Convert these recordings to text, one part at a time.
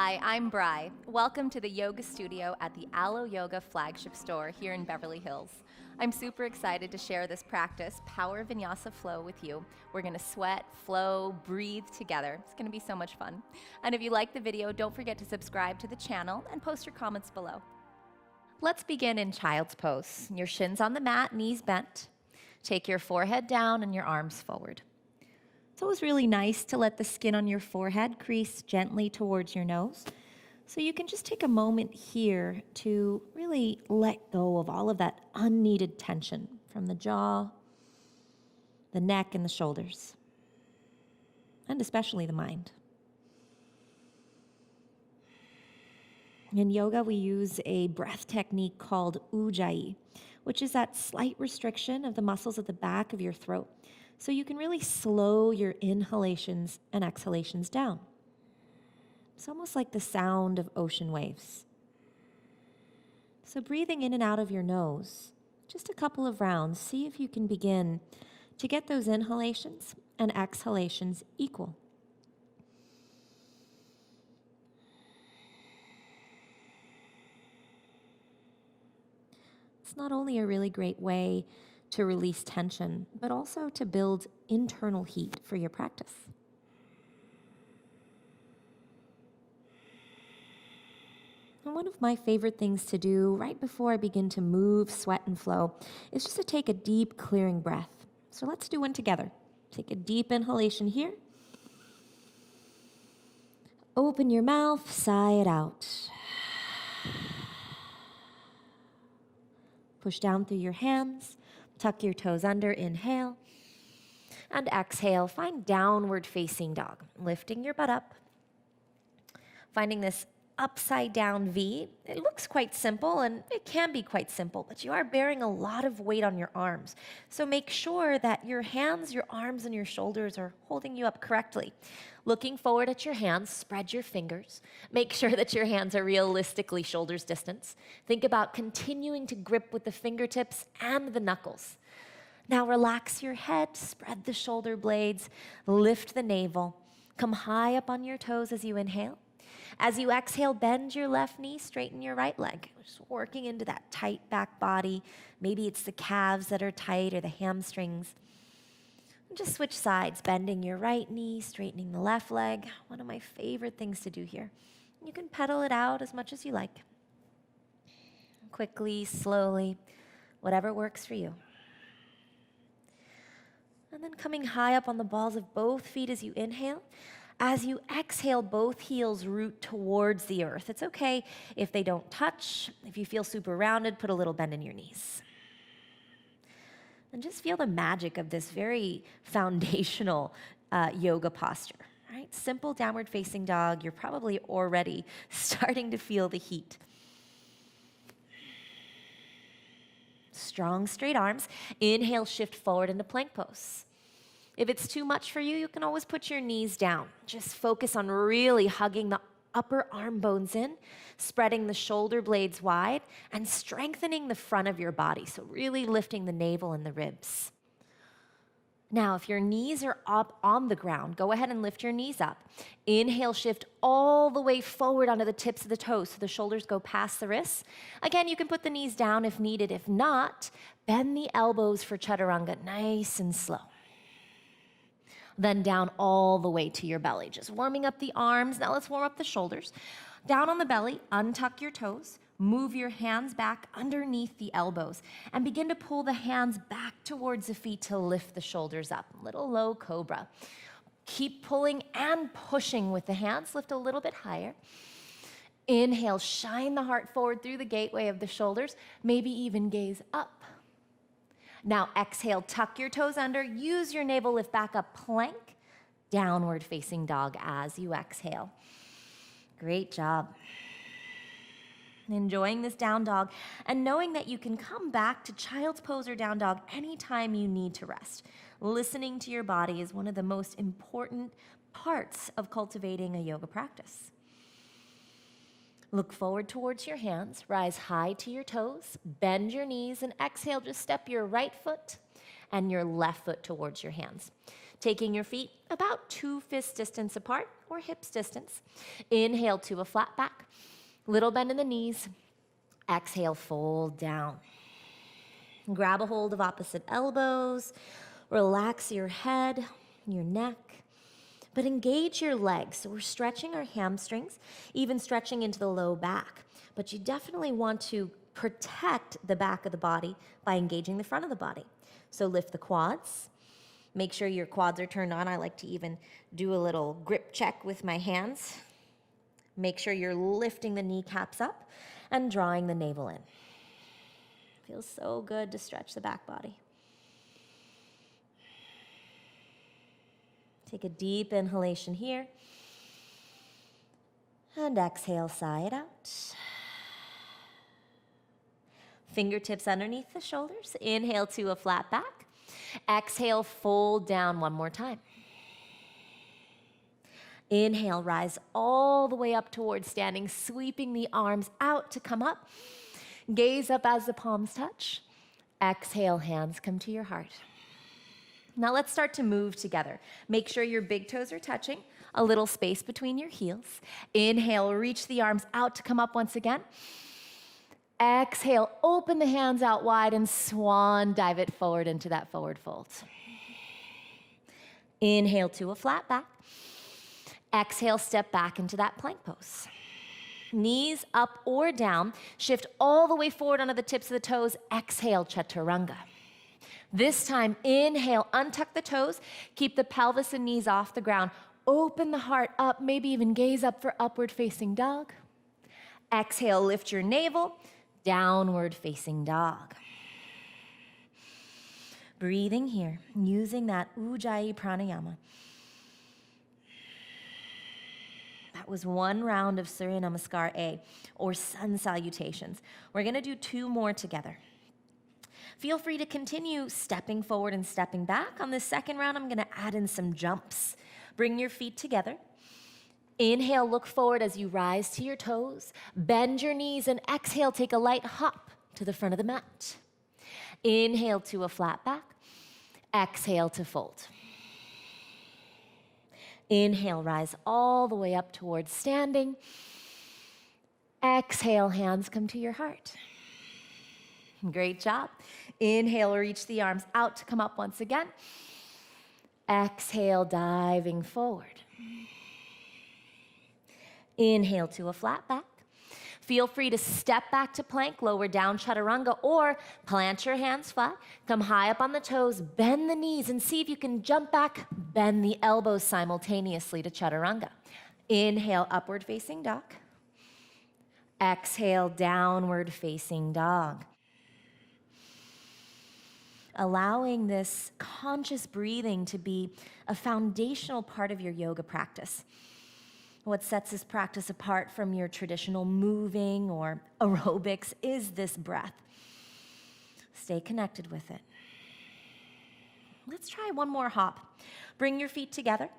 Hi, I'm Bri. Welcome to the yoga studio at the Alo Yoga flagship store here in Beverly Hills. I'm super excited to share this practice, Power Vinyasa Flow, with you. We're gonna sweat, flow, breathe together. It's gonna be so much fun. And if you like the video, don't forget to subscribe to the channel and post your comments below. Let's begin in child's pose. Your shins on the mat, knees bent. Take your forehead down and your arms forward. It's always really nice to let the skin on your forehead crease gently towards your nose. So you can just take a moment here to really let go of all of that unneeded tension from the jaw, the neck, and the shoulders, and especially the mind. In yoga, we use a breath technique called ujjayi, which is that slight restriction of the muscles at the back of your throat. So you can really slow your inhalations and exhalations down. It's almost like the sound of ocean waves. So breathing in and out of your nose, just a couple of rounds, see if you can begin to get those inhalations and exhalations equal. It's not only a really great way to release tension, but also to build internal heat for your practice. And one of my favorite things to do right before I begin to move, sweat, and flow is just to take a deep clearing breath. So let's do one together. Take a deep inhalation here. Open your mouth, sigh it out. Push down through your hands. Tuck your toes under, inhale, and exhale. Find downward facing dog, lifting your butt up. Finding this upside down V. It looks quite simple, and it can be quite simple, but you are bearing a lot of weight on your arms. So make sure that your hands, your arms, and your shoulders are holding you up correctly. Looking forward at your hands, spread your fingers. Make sure that your hands are realistically shoulders distance. Think about continuing to grip with the fingertips and the knuckles. Now relax your head, spread the shoulder blades, lift the navel. Come high up on your toes as you inhale. As you exhale, bend your left knee, straighten your right leg. Just working into that tight back body. Maybe it's the calves that are tight or the hamstrings. And just switch sides, bending your right knee, straightening the left leg. One of my favorite things to do here. You can pedal it out as much as you like. Quickly, slowly, whatever works for you. And then coming high up on the balls of both feet as you inhale. As you exhale, both heels root towards the earth. It's okay if they don't touch. If you feel super rounded, put a little bend in your knees. And just feel the magic of this very foundational yoga posture, right? Simple downward facing dog. You're probably already starting to feel the heat. Strong, straight arms. Inhale, shift forward into plank pose. If it's too much for you, you can always put your knees down. Just focus on really hugging the upper arm bones in, spreading the shoulder blades wide, and strengthening the front of your body. So really lifting the navel and the ribs. Now, if your knees are up on the ground, go ahead and lift your knees up. Inhale, shift all the way forward onto the tips of the toes so the shoulders go past the wrists. Again, you can put the knees down if needed. If not, bend the elbows for chaturanga, nice and slow. Then down all the way to your belly. Just warming up the arms. Now let's warm up the shoulders. Down on the belly, untuck your toes. Move your hands back underneath the elbows and begin to pull the hands back towards the feet to lift the shoulders up. Little low cobra. Keep pulling and pushing with the hands. Lift a little bit higher. Inhale, shine the heart forward through the gateway of the shoulders. Maybe even gaze up. Now exhale, tuck your toes under, use your navel, lift back up, plank, downward facing dog as you exhale. Great job. Enjoying this down dog and knowing that you can come back to child's pose or down dog anytime you need to rest. Listening to your body is one of the most important parts of cultivating a yoga practice. Look forward towards your hands, rise high to your toes, bend your knees, and exhale, just step your right foot and your left foot towards your hands. Taking your feet about 2 fist distance apart or hips distance. Inhale to a flat back, little bend in the knees. Exhale, fold down. Grab a hold of opposite elbows. Relax your head, your neck, but engage your legs. So we're stretching our hamstrings, even stretching into the low back. But you definitely want to protect the back of the body by engaging the front of the body. So lift the quads. Make sure your quads are turned on. I like to even do a little grip check with my hands. Make sure you're lifting the kneecaps up and drawing the navel in. Feels so good to stretch the back body. Take a deep inhalation here. And exhale, sigh it out. Fingertips underneath the shoulders. Inhale to a flat back. Exhale, fold down one more time. Inhale, rise all the way up towards standing, sweeping the arms out to come up. Gaze up as the palms touch. Exhale, hands come to your heart. Now let's start to move together. Make sure your big toes are touching, a little space between your heels. Inhale, reach the arms out to come up once again. Exhale, open the hands out wide and swan dive it forward into that forward fold. Inhale to a flat back. Exhale, step back into that plank pose. Knees up or down, shift all the way forward onto the tips of the toes. Exhale, chaturanga. This time, inhale, untuck the toes, keep the pelvis and knees off the ground. Open the heart up, maybe even gaze up for upward facing dog. Exhale, lift your navel, downward facing dog. Breathing here, using that Ujjayi pranayama. That was one round of Surya Namaskar A, or sun salutations. We're gonna do 2 more together. Feel free to continue stepping forward and stepping back. On this second round, I'm gonna add in some jumps. Bring your feet together. Inhale, look forward as you rise to your toes. Bend your knees and exhale, take a light hop to the front of the mat. Inhale to a flat back. Exhale to fold. Inhale, rise all the way up towards standing. Exhale, hands come to your heart. Great job. Inhale, reach the arms out to come up once again. Exhale, diving forward. Inhale to a flat back. Feel free to step back to plank, lower down chaturanga, or plant your hands flat, come high up on the toes, bend the knees, and see if you can jump back, bend the elbows simultaneously to chaturanga. Inhale, upward facing dog. Exhale, downward facing dog. Allowing this conscious breathing to be a foundational part of your yoga practice. What sets this practice apart from your traditional moving or aerobics is this breath. Stay connected with it. Let's try one more hop. Bring your feet together.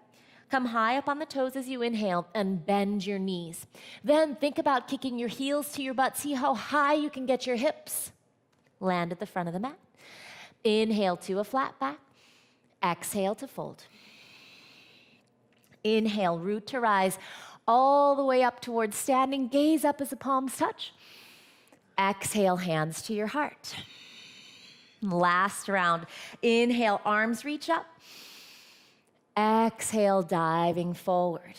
Come high up on the toes as you inhale and bend your knees. Then think about kicking your heels to your butt. See how high you can get your hips. Land at the front of the mat. Inhale to a flat back. Exhale to fold. Inhale, root to rise, all the way up towards standing. Gaze up as the palms touch. Exhale, hands to your heart. Last round. Inhale, arms reach up. Exhale, diving forward.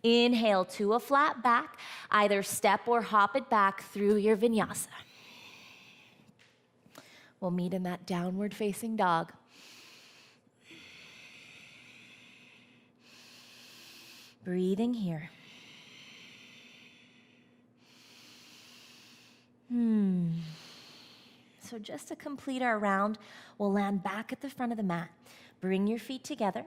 Inhale to a flat back. Either step or hop it back through your vinyasa. We'll meet in that downward facing dog. Breathing here. So just to complete our round, we'll land back at the front of the mat. Bring your feet together.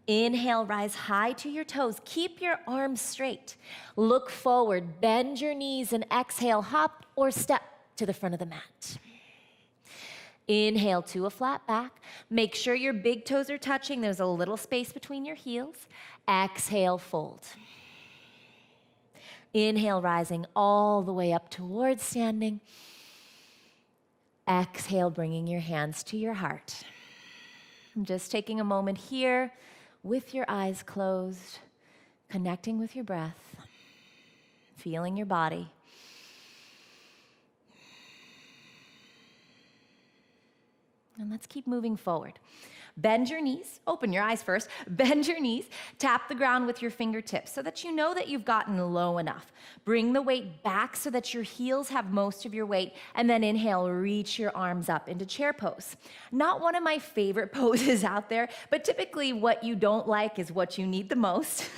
Inhale, rise high to your toes. Keep your arms straight. Look forward, bend your knees, and exhale, hop or step to the front of the mat. Inhale to a flat back. Make sure your big toes are touching. There's a little space between your heels. Exhale, fold. Inhale, rising all the way up towards standing. Exhale, bringing your hands to your heart. I'm just taking a moment here with your eyes closed, connecting with your breath, feeling your body. And let's keep moving forward. Bend your knees, open your eyes first, bend your knees, tap the ground with your fingertips so that you know that you've gotten low enough. Bring the weight back so that your heels have most of your weight, and then inhale, reach your arms up into chair pose. Not one of my favorite poses out there, but typically what you don't like is what you need the most.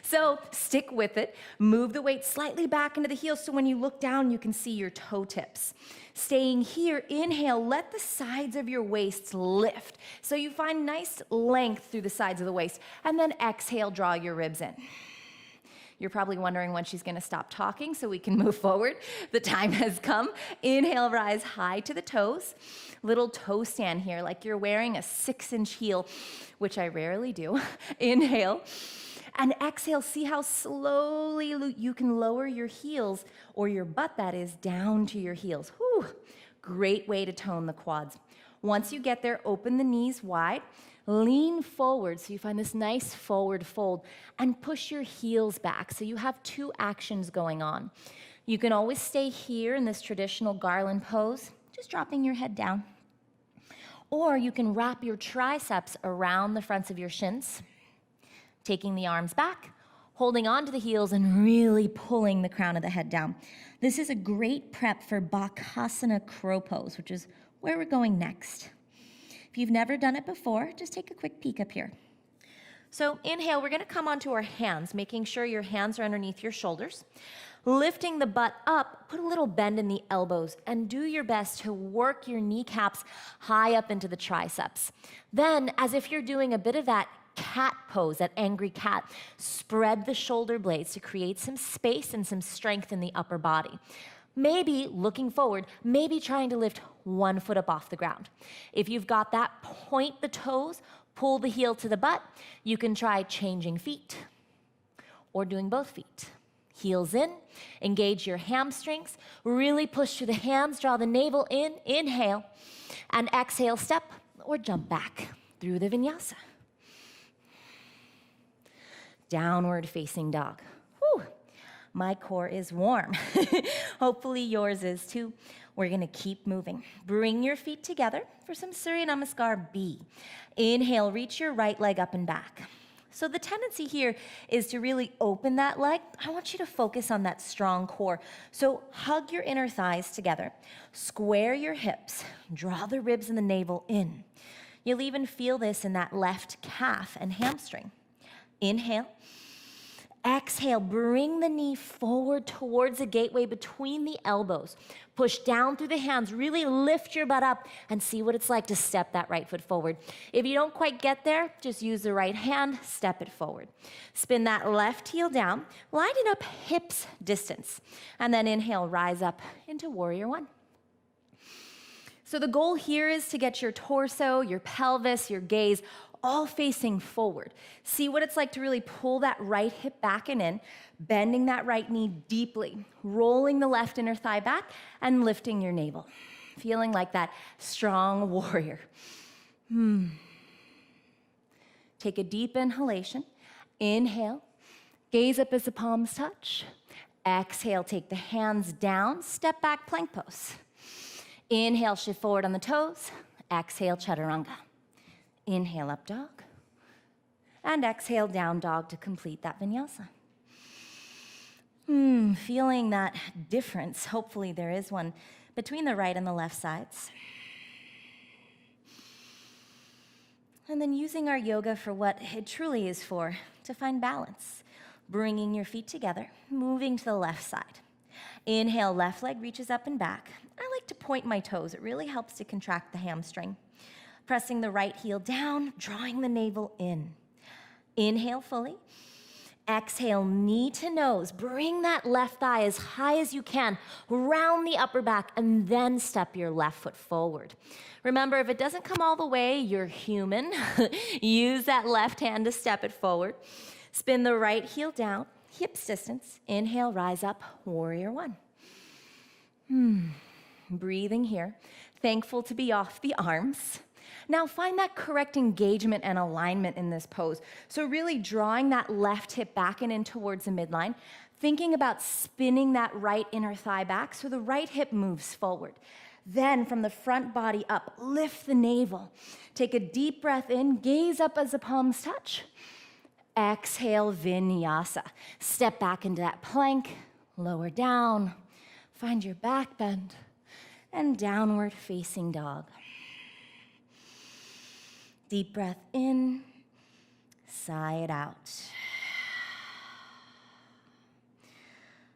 So stick with it, move the weight slightly back into the heels so when you look down, you can see your toe tips. Staying here, inhale, let the sides of your waist lift. So you find nice length through the sides of the waist. And then exhale, draw your ribs in. You're probably wondering when she's gonna stop talking so we can move forward. The time has come. Inhale, rise high to the toes. Little toe stand here, like you're wearing a 6-inch heel, which I rarely do. Inhale. And exhale, see how slowly you can lower your heels, or your butt that is, down to your heels. Whew. Great way to tone the quads. Once you get there, open the knees wide, lean forward so you find this nice forward fold, and push your heels back so you have 2 actions going on. You can always stay here in this traditional garland pose, just dropping your head down. Or you can wrap your triceps around the fronts of your shins, taking the arms back, holding onto the heels, and really pulling the crown of the head down. This is a great prep for Bakasana crow pose, which is where we're going next. If you've never done it before, just take a quick peek up here. So inhale, we're gonna come onto our hands, making sure your hands are underneath your shoulders. Lifting the butt up, put a little bend in the elbows, and do your best to work your kneecaps high up into the triceps. Then, as if you're doing a bit of that cat pose, that angry cat, spread the shoulder blades to create some space and some strength in the upper body. Maybe looking forward, maybe trying to lift 1 foot up off the ground. If you've got that, point the toes, pull the heel to the butt. You can try changing feet or doing both feet. Heels in, engage your hamstrings, really push through the hands, draw the navel in, inhale, and exhale, step or jump back through the vinyasa. Downward facing dog. Whew. My core is warm. Hopefully yours is too. We're gonna keep moving. Bring your feet together for some Surya Namaskar B. Inhale, reach your right leg up and back. So the tendency here is to really open that leg. I want you to focus on that strong core. So hug your inner thighs together. Square your hips. Draw the ribs and the navel in. You'll even feel this in that left calf and hamstring. Inhale. Exhale, bring the knee forward towards the gateway between the elbows. Push down through the hands, really lift your butt up and see what it's like to step that right foot forward. If you don't quite get there, just use the right hand, step it forward. Spin that left heel down, line it up hips distance, and then inhale, rise up into Warrior One. So the goal here is to get your torso, your pelvis, your gaze all facing forward. See what it's like to really pull that right hip back and in, bending that right knee deeply, rolling the left inner thigh back, and lifting your navel. Feeling like that strong warrior. Take a deep inhalation. Inhale, gaze up as the palms touch. Exhale, take the hands down, step back, plank pose. Inhale, shift forward on the toes. Exhale, chaturanga. Inhale, up dog. And exhale, down dog to complete that vinyasa. Feeling that difference, hopefully there is one, between the right and the left sides. And then using our yoga for what it truly is for, to find balance. Bringing your feet together, moving to the left side. Inhale, left leg reaches up and back. I like to point my toes. It really helps to contract the hamstring. Pressing the right heel down, drawing the navel in. Inhale fully. Exhale, knee to nose. Bring that left thigh as high as you can. Round the upper back, and then step your left foot forward. Remember, if it doesn't come all the way, you're human. Use that left hand to step it forward. Spin the right heel down, hips distance. Inhale, rise up, Warrior One. Breathing here. thankful to be off the arms. Now find that correct engagement and alignment in this pose. So really drawing that left hip back and in towards the midline, thinking about spinning that right inner thigh back so the right hip moves forward. Then from the front body up, lift the navel. Take a deep breath in, gaze up as the palms touch. Exhale, Vinyasa. Step back into that plank, lower down, find your back bend, and downward facing dog. Deep breath in, sigh it out.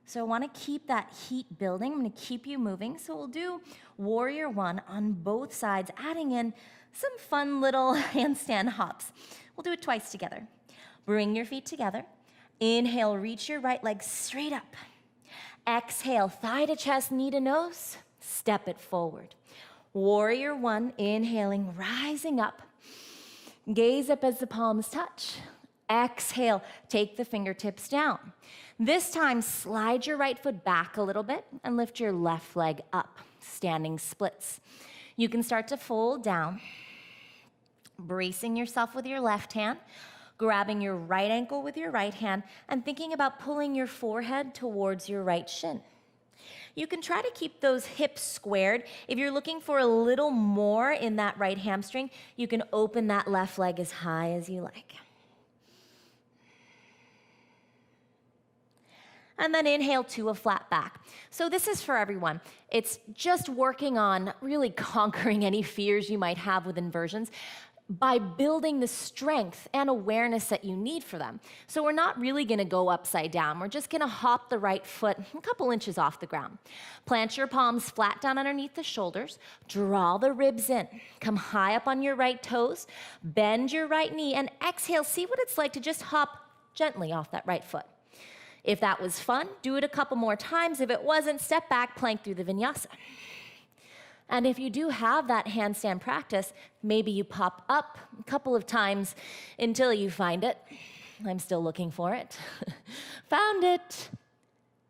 So I want to keep that heat building. I'm going to keep you moving. So we'll do warrior one on both sides, adding in some fun little handstand hops. We'll do it twice together. Bring your feet together. Inhale, reach your right leg straight up. Exhale, thigh to chest, knee to nose. Step it forward. Warrior one, inhaling, rising up. Gaze up as the palms touch. Exhale, take the fingertips down. This time, slide your right foot back a little bit and lift your left leg up, standing splits. You can start to fold down, bracing yourself with your left hand, grabbing your right ankle with your right hand, and thinking about pulling your forehead towards your right shin. You can try to keep those hips squared. If you're looking for a little more in that right hamstring, you can open that left leg as high as you like. And then inhale to a flat back. So this is for everyone. It's just working on really conquering any fears you might have with inversions by building the strength and awareness that you need for them. So we're not really gonna go upside down. We're just gonna hop the right foot a couple inches off the ground. Plant your palms flat down underneath the shoulders. Draw the ribs in. Come high up on your right toes. Bend your right knee and exhale. See what it's like to just hop gently off that right foot. If that was fun, do it a couple more times. If it wasn't, step back, plank through the vinyasa. And if you do have that handstand practice, maybe you pop up a couple of times until you find it. I'm still looking for it. Found it.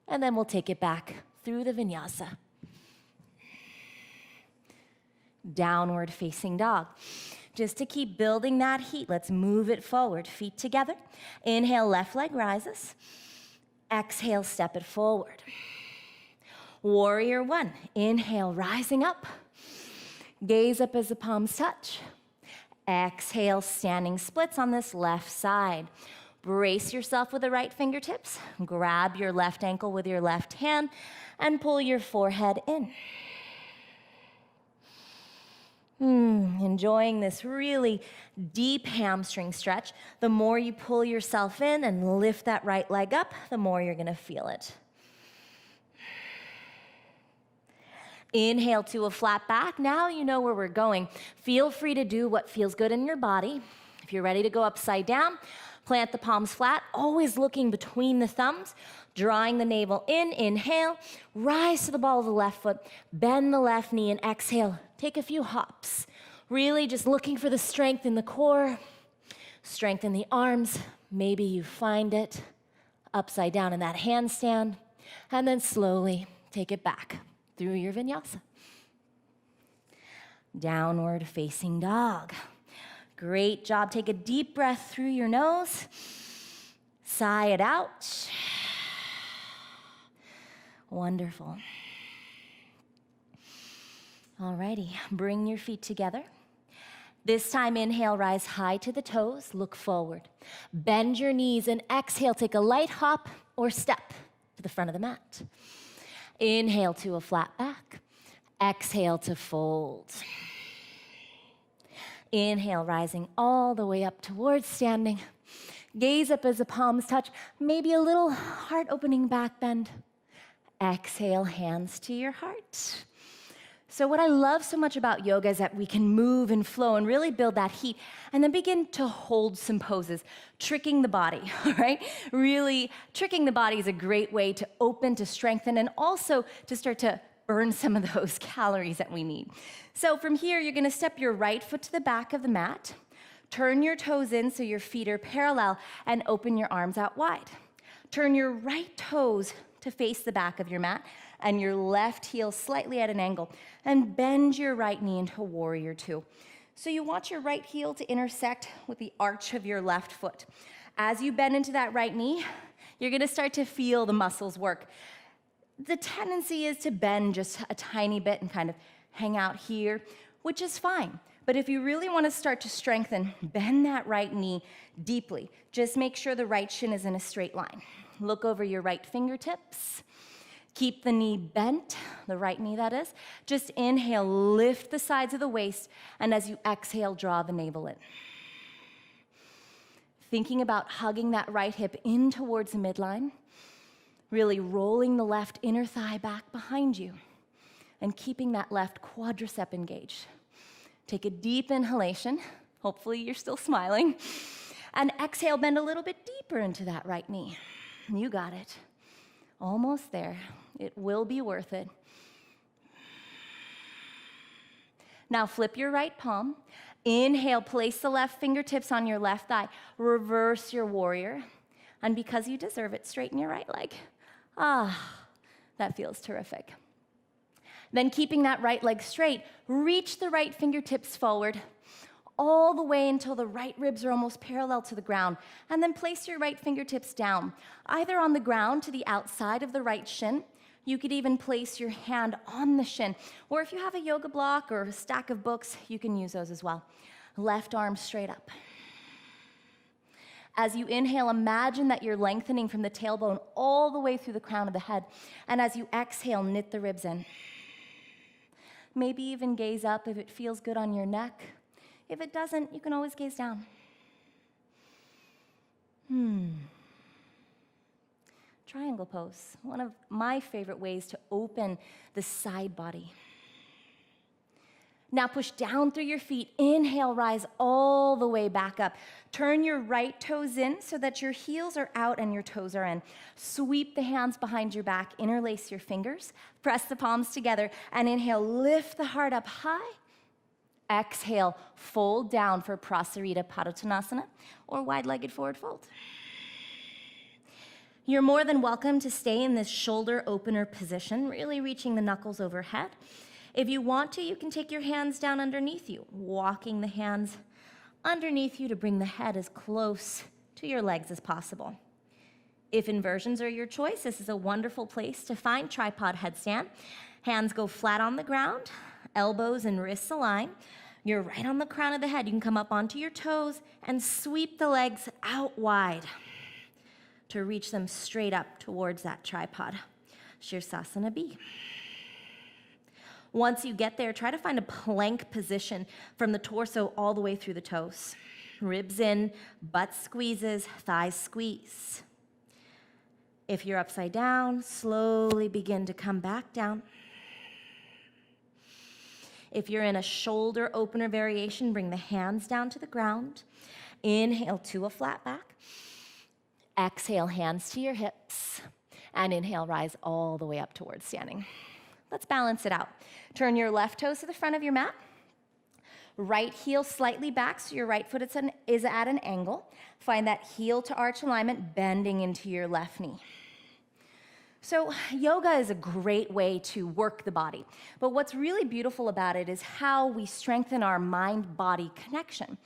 And then we'll take it back through the vinyasa. Downward facing dog. Just to keep building that heat, let's move it forward. Feet together. Inhale, left leg rises. Exhale, step it forward. Warrior one, inhale, rising up. Gaze up as the palms touch. Exhale, standing splits on this left side. Brace yourself with the right fingertips. Grab your left ankle with your left hand and pull your forehead in. Enjoying this really deep hamstring stretch. The more you pull yourself in and lift that right leg up, the more you're gonna feel it. Inhale to a flat back. Now you know where we're going. Feel free to do what feels good in your body. If you're ready to go upside down, plant the palms flat, always looking between the thumbs, drawing the navel in, inhale, rise to the ball of the left foot, bend the left knee, and exhale. Take a few hops. Really just looking for the strength in the core, strength in the arms. Maybe you find it upside down in that handstand, and then slowly take it back through your vinyasa. Downward facing dog. Great job. Take a deep breath through your nose. Sigh it out. Wonderful. Alrighty, bring your feet together. This time, inhale, rise high to the toes, look forward. Bend your knees and exhale, take a light hop or step to the front of the mat. Inhale to a flat back. Exhale to fold. Inhale, rising all the way up towards standing. Gaze up as the palms touch, maybe a little heart-opening back bend. Exhale, hands to your heart. So what I love so much about yoga is that we can move and flow and really build that heat and then begin to hold some poses, tricking the body, all right? Really, tricking the body is a great way to open, to strengthen, and also to start to burn some of those calories that we need. So from here, you're gonna step your right foot to the back of the mat, turn your toes in so your feet are parallel, and open your arms out wide. Turn your right toes to face the back of your mat, and your left heel slightly at an angle. And bend your right knee into warrior two. So you want your right heel to intersect with the arch of your left foot. As you bend into that right knee, you're gonna start to feel the muscles work. The tendency is to bend just a tiny bit and kind of hang out here, which is fine. But if you really want to start to strengthen, bend that right knee deeply. Just make sure the right shin is in a straight line. Look over your right fingertips. Keep the knee bent, the right knee that is. Just inhale, lift the sides of the waist, and as you exhale, draw the navel in. Thinking about hugging that right hip in towards the midline, really rolling the left inner thigh back behind you, and keeping that left quadricep engaged. Take a deep inhalation. Hopefully you're still smiling. And exhale, bend a little bit deeper into that right knee. You got it. Almost there. It will be worth it. Now flip your right palm. Inhale, place the left fingertips on your left thigh. Reverse your warrior. And because you deserve it, straighten your right leg. That feels terrific. Then keeping that right leg straight, reach the right fingertips forward all the way until the right ribs are almost parallel to the ground. And then place your right fingertips down, either on the ground to the outside of the right shin. You could even place your hand on the shin. Or if you have a yoga block or a stack of books, you can use those as well. Left arm straight up. As you inhale, imagine that you're lengthening from the tailbone all the way through the crown of the head. And as you exhale, knit the ribs in. Maybe even gaze up if it feels good on your neck. If it doesn't, you can always gaze down. Triangle pose, one of my favorite ways to open the side body. Now push down through your feet. Inhale, rise all the way back up. Turn your right toes in so that your heels are out and your toes are in. Sweep the hands behind your back. Interlace your fingers. Press the palms together. And inhale, lift the heart up high. Exhale, fold down for Prasarita Padottanasana or wide-legged forward fold. You're more than welcome to stay in this shoulder opener position, really reaching the knuckles overhead. If you want to, you can take your hands down underneath you, walking the hands underneath you to bring the head as close to your legs as possible. If inversions are your choice, this is a wonderful place to find tripod headstand. Hands go flat on the ground, elbows and wrists align. You're right on the crown of the head. You can come up onto your toes and sweep the legs out wide to reach them straight up towards that tripod. Shirsasana B. Once you get there, try to find a plank position from the torso all the way through the toes. Ribs in, butt squeezes, thighs squeeze. If you're upside down, slowly begin to come back down. If you're in a shoulder opener variation, bring the hands down to the ground. Inhale to a flat back. Exhale, hands to your hips. And inhale, rise all the way up towards standing. Let's balance it out. Turn your left toes to the front of your mat. Right heel slightly back so your right foot is at an angle. Find that heel to arch alignment, bending into your left knee. So yoga is a great way to work the body. But what's really beautiful about it is how we strengthen our mind-body connection.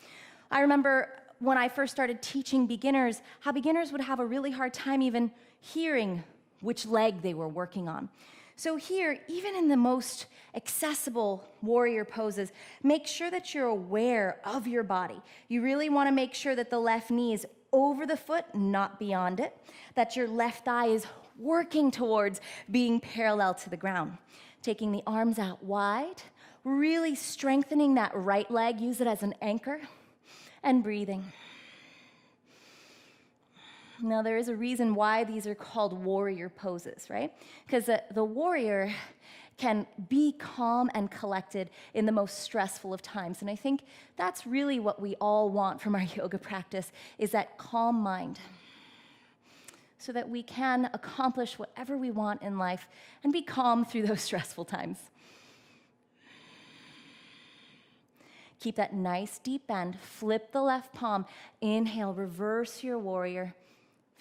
I remember when I first started teaching beginners, how beginners would have a really hard time even hearing which leg they were working on. So here, even in the most accessible warrior poses, make sure that you're aware of your body. You really want to make sure that the left knee is over the foot, not beyond it, that your left thigh is working towards being parallel to the ground. Taking the arms out wide, really strengthening that right leg, use it as an anchor, and breathing. Now, there is a reason why these are called warrior poses, right? Because the warrior can be calm and collected in the most stressful of times. And I think that's really what we all want from our yoga practice, is that calm mind, so that we can accomplish whatever we want in life and be calm through those stressful times. Keep that nice deep bend. Flip the left palm. Inhale, reverse your warrior.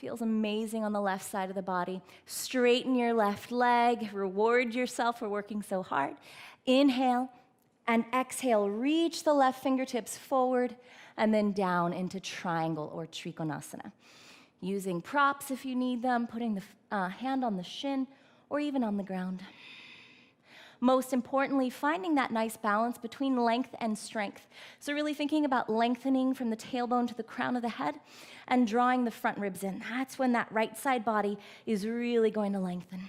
Feels amazing on the left side of the body. Straighten your left leg. Reward yourself for working so hard. Inhale and exhale. Reach the left fingertips forward and then down into triangle or trikonasana. Using props if you need them, putting the hand on the shin or even on the ground. Most importantly, finding that nice balance between length and strength. So really thinking about lengthening from the tailbone to the crown of the head and drawing the front ribs in. That's when that right side body is really going to lengthen.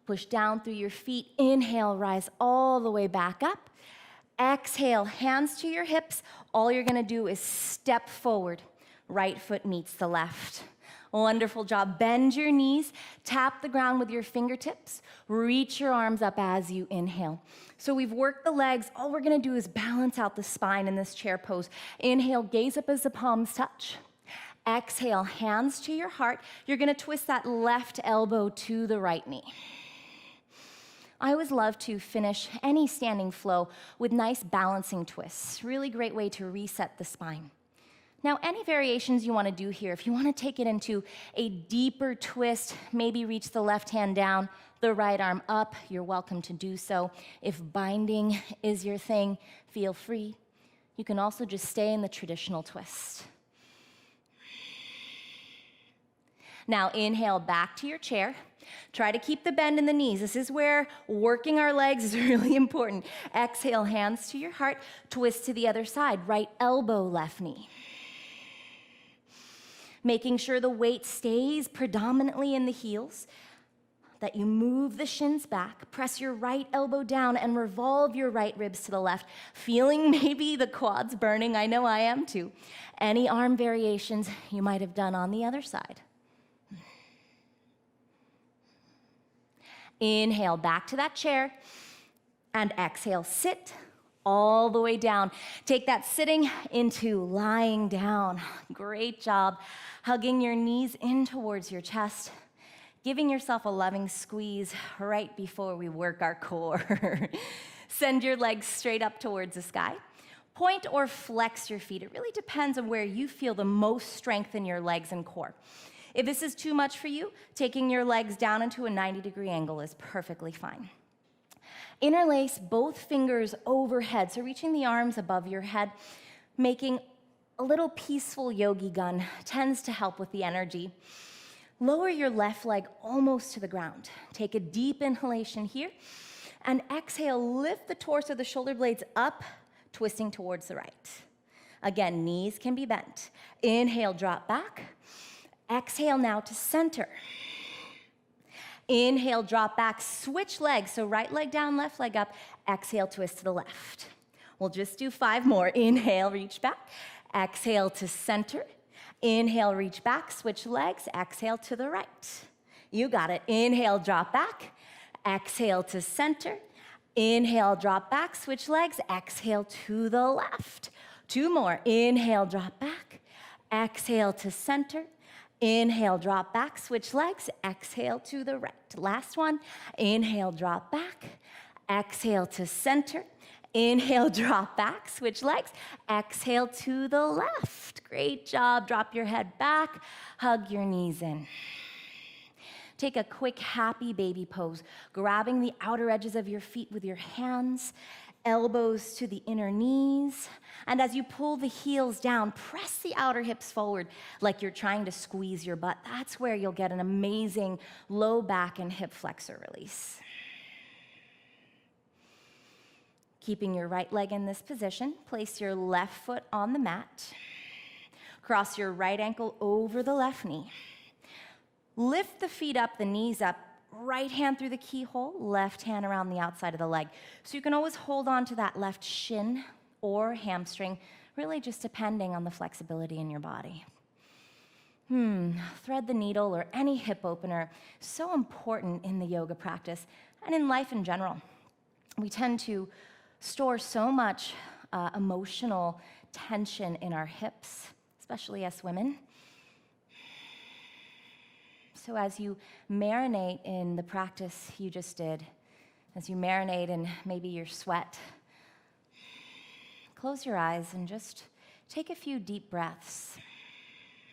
Push down through your feet. Inhale, rise all the way back up. Exhale, hands to your hips. All you're gonna do is step forward. Right foot meets the left. Wonderful job. Bend your knees, tap the ground with your fingertips, reach your arms up as you inhale. So we've worked the legs. All we're gonna do is balance out the spine in this chair pose. Inhale, gaze up as the palms touch. Exhale, hands to your heart. You're gonna twist that left elbow to the right knee. I always love to finish any standing flow with nice balancing twists. Really great way to reset the spine. Now, any variations you want to do here, if you want to take it into a deeper twist, maybe reach the left hand down, the right arm up, you're welcome to do so. If binding is your thing, feel free. You can also just stay in the traditional twist. Now, inhale back to your chair. Try to keep the bend in the knees. This is where working our legs is really important. Exhale, hands to your heart. Twist to the other side. Right elbow, left knee. Making sure the weight stays predominantly in the heels, that you move the shins back, press your right elbow down, and revolve your right ribs to the left. Feeling maybe the quads burning? I know I am too. Any arm variations you might have done on the other side. Inhale back to that chair, and exhale, sit all the way down. Take that sitting into lying down. Great job. Hugging your knees in towards your chest, giving yourself a loving squeeze right before we work our core. Send your legs straight up towards the sky. Point or flex your feet. It really depends on where you feel the most strength in your legs and core. If this is too much for you, taking your legs down into a 90-degree angle is perfectly fine. Interlace both fingers overhead, so reaching the arms above your head, making a little peaceful yogi gun tends to help with the energy. Lower your left leg almost to the ground. Take a deep inhalation here, and exhale, lift the torso, the shoulder blades up, twisting towards the right. Again, knees can be bent. Inhale, drop back. Exhale now to center. Inhale, drop back, switch legs. So right leg down, left leg up. Exhale, twist to the left. We'll just do 5 more. Inhale, reach back. Exhale to center. Inhale, reach back, switch legs. Exhale to the right. You got it. Inhale, drop back. Exhale to center. Inhale, drop back, switch legs. Exhale to the left. 2 more. Inhale, drop back. Exhale to center. Inhale, drop back, switch legs, exhale to the right. Last one, inhale, drop back, exhale to center, inhale, drop back, switch legs, exhale to the left. Great job, drop your head back, hug your knees in. Take a quick happy baby pose, grabbing the outer edges of your feet with your hands, elbows to the inner knees, and as you pull the heels down, press the outer hips forward like you're trying to squeeze your butt. That's where you'll get an amazing low back and hip flexor release. Keeping your right leg in this position, place your left foot on the mat. Cross your right ankle over the left knee. Lift the feet up, the knees up. Right hand through the keyhole, left hand around the outside of the leg. So you can always hold on to that left shin or hamstring, really just depending on the flexibility in your body. Thread the needle or any hip opener, so important in the yoga practice and in life in general. We tend to store so much emotional tension in our hips, especially us women. So as you marinate in the practice you just did, as you marinate in maybe your sweat, close your eyes and just take a few deep breaths,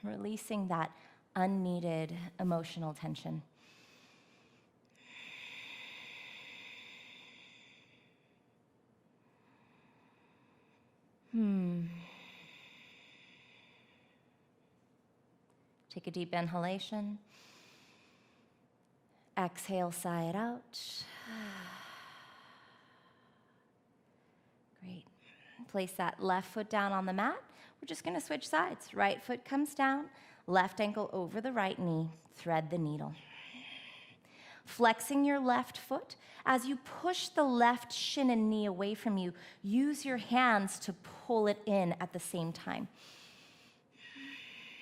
releasing that unneeded emotional tension. Take a deep inhalation. Exhale, sigh it out. Great. Place that left foot down on the mat. We're just going to switch sides. Right foot comes down, left ankle over the right knee. Thread the needle. Flexing your left foot. As you push the left shin and knee away from you, use your hands to pull it in at the same time.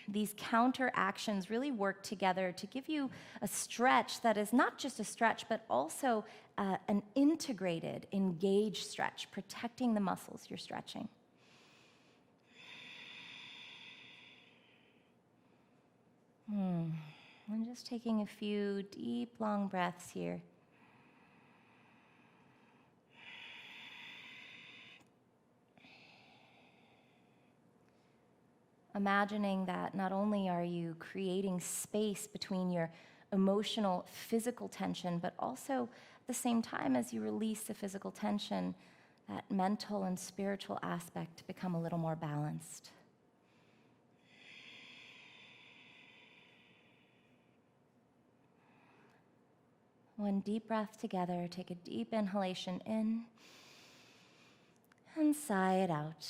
These counter actions really work together to give you a stretch that is not just a stretch, but also an integrated, engaged stretch, protecting the muscles you're stretching. I'm just taking a few deep, long breaths here. Imagining that not only are you creating space between your emotional, physical tension, but also at the same time as you release the physical tension, that mental and spiritual aspect become a little more balanced. One deep breath together, take a deep inhalation in and sigh it out.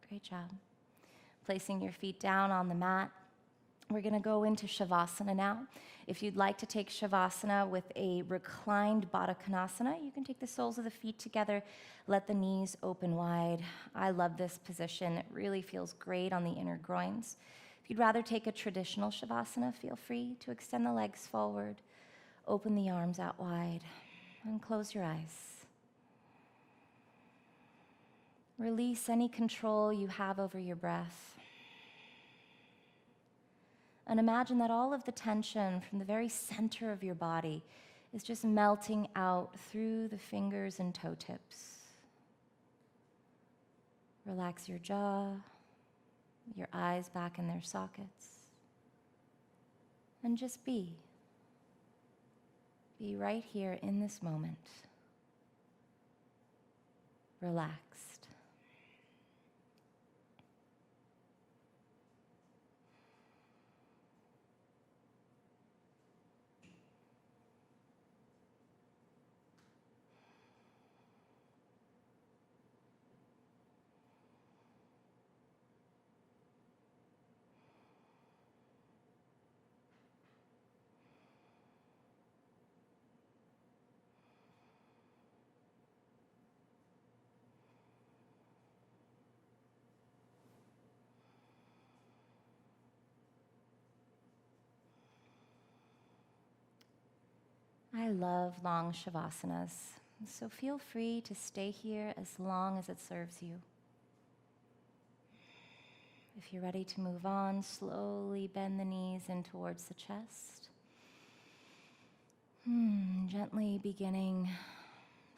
Great job. Placing your feet down on the mat. We're going to go into Shavasana now. If you'd like to take Shavasana with a reclined Baddha Konasana, you can take the soles of the feet together, let the knees open wide. I love this position. It really feels great on the inner groins. If you'd rather take a traditional Shavasana, feel free to extend the legs forward, open the arms out wide, and close your eyes. Release any control you have over your breath. And imagine that all of the tension from the very center of your body is just melting out through the fingers and toe tips. Relax your jaw, your eyes back in their sockets. And just be. Be right here in this moment. Relaxed. I love long Shavasanas, so feel free to stay here as long as it serves you. If you're ready to move on, slowly bend the knees in towards the chest. Gently beginning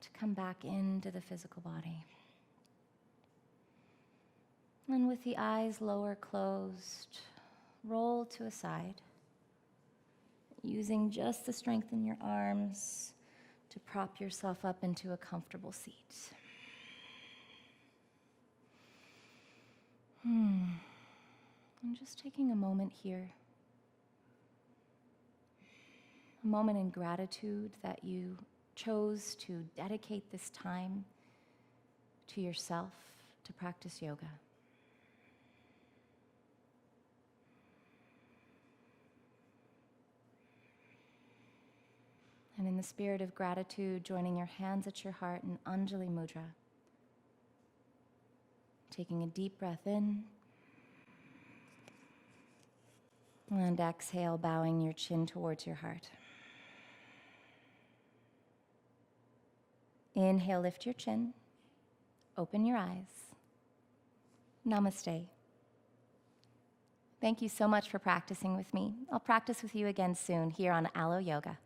to come back into the physical body. And with the eyes lower closed, roll to a side, using just the strength in your arms to prop yourself up into a comfortable seat. I'm just taking a moment here, a moment in gratitude that you chose to dedicate this time to yourself to practice yoga. And in the spirit of gratitude, joining your hands at your heart in Anjali Mudra. Taking a deep breath in. And exhale, bowing your chin towards your heart. Inhale, lift your chin. Open your eyes. Namaste. Thank you so much for practicing with me. I'll practice with you again soon here on Alo Yoga.